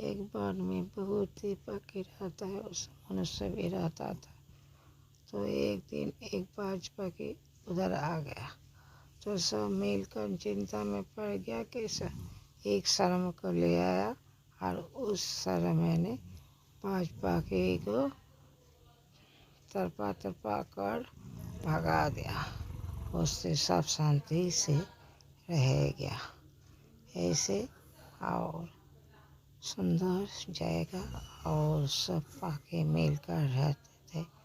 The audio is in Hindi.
एक वन में बहुत ही पक्षी रहता है, उस मनुष्य भी रहता था। तो एक दिन एक बाज पक्षी उधर आ गया, तो सब मिलकर चिंता में पड़ गया कि एक शर्म को ले आया और उस शर्म ने बाज पक्षी को तरपा तरपा कर भगा दिया। उससे सब शांति से रह गया। ऐसे और सुंदर जगह और सब पक्षी मिलकर रहते थे।